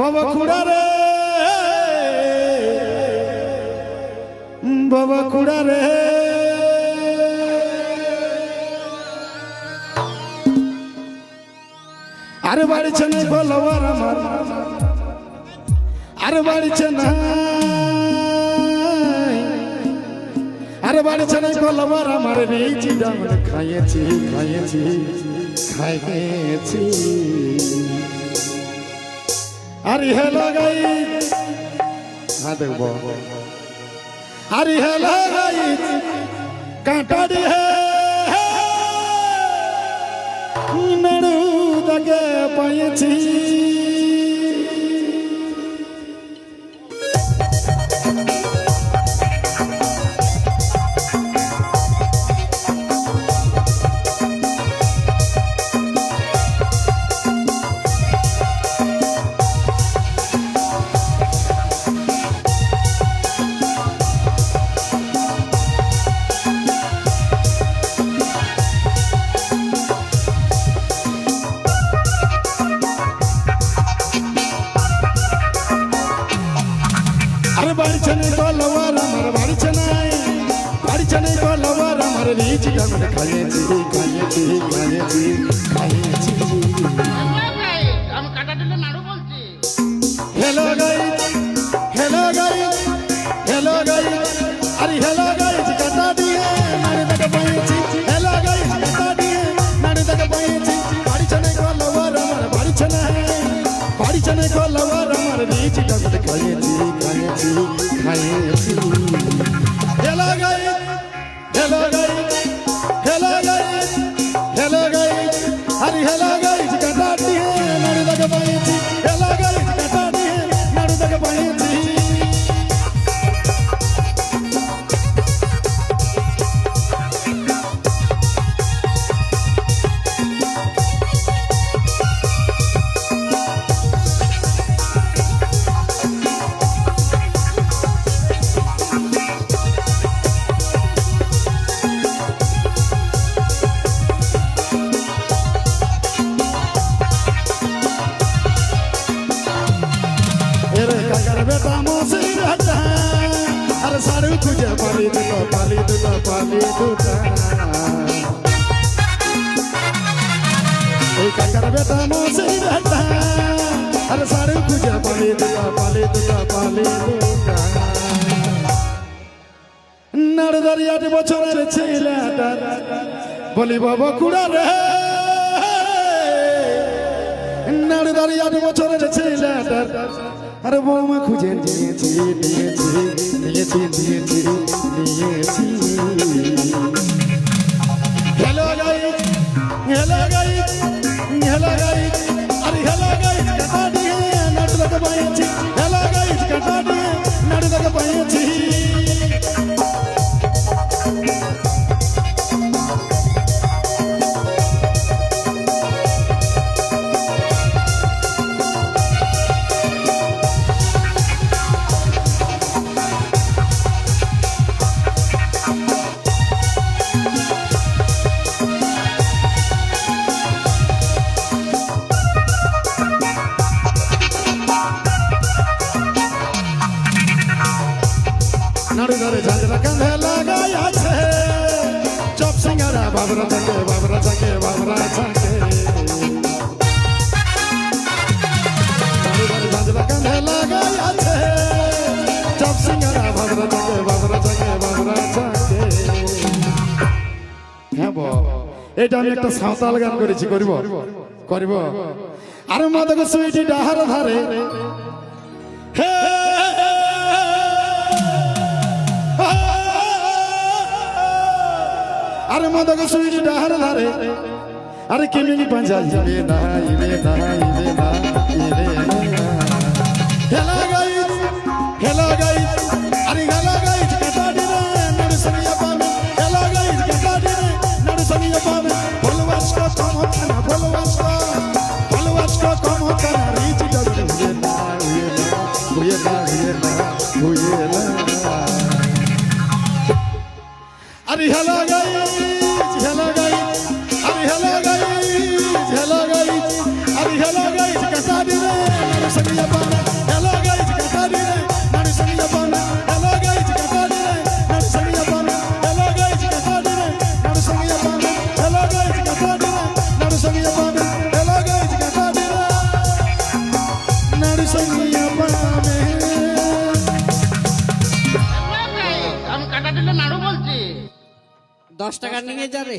বাবা খুড়া রে বাবা খুড়া রে আরে বাড়িছে না বলবার আমার আরে বাড়িছে না আরে বাড়িছে না বলবার আমার রিচি ডামন খাইয়েছি খাইয়েছি খাইয়েছি আরে হেলো গাইস হ্যাঁ দেখবো আরে হেলো গাইস কাঁটা দিয়ে নড়ু দাগে পাইছি বাড়িছনে কলবার আমার বাড়িছনে কলবার আমার রিচ ডামন খাইয়েছি খাইয়েছি খাইয়েছি খাইয়েছি আমি কাটা দিলে নাড়ু বলছি hello guys hello guys hello guys আরে হেলো গাইস কাটা দিয়ে নাড়ু দাকে পাইছি হেলো গাইস কাটা দিয়ে নাড়ু দাকে পাইছি বাড়িছনে কলবার আমার বাড়িছনে কলবার আমার রিচ ডামন খাইয়েছি খাইয়েছি খাইয়েছি hello guys hello guys hello guys hello guys আরে হেলো গাইস কাটা দিয়ে নাড়ু দাকে পাইছি হেলো গাইস কাটা দিয়ে নাড়ু দাকে পাইছি बेटा मोसे रहता अरे सारू तुझे पाली दूता पाली दूता पाली दूता एक कर बेटा मोसे रहता अरे सारू तुझे पाली दूता पाली दूता पाली दूता नड़दरिया के बछरेर ছেলেটা বলি বাবা কুড়া রে नड़दरिया के बछरेर ছেলেটা अरे बौमा खुजे निয়েছি নিয়েছি নিয়েছি নিয়েছি নিয়েছি hello guys hello guys hello guys अरे हेलो गाइस काटा দিয়ে নাড়ু দাকে পাইছি हेलो गाइस काटा দিয়ে নাড়ু দাকে পাইছি नाड़ू धरे झांझरा कंधे लगाया छे चप सिंगारा बाबरा चंगे बाबरा चंगे बाबरा चंगे नाड़ू धरे झांझरा कंधे लगाया छे चप सिंगारा बाबरा चंगे बाबरा चंगे बाबरा चंगे হ্যাঁ বো এটা আমি একটা সাঁওতাল গান করেছি করিব করিব আর মদক সুইটি ডাহার ধারে হে अरे मदक सुई डाहर धारे अरे केमिनी पंजा इबे ना इबे ना इबे ना इबे ना हेलो गाइस अरे हेलो गाइस कटा दे नड़ सनिया पामे हेलो गाइस कटा दे नड़ सनिया पामे फॉलोअर्स को कम होता ना फॉलोअर्स को कम होता ना रीच डबल हुए ना हुए ना हुए ना हुए ना अरे हेलो गाइस हेलो गाइस अरे हेलो गाइस हेलो गाइस अरे हेलो गाइस कसा दे रे सनिया पाना 10 টাকা নিয়ে যা রে।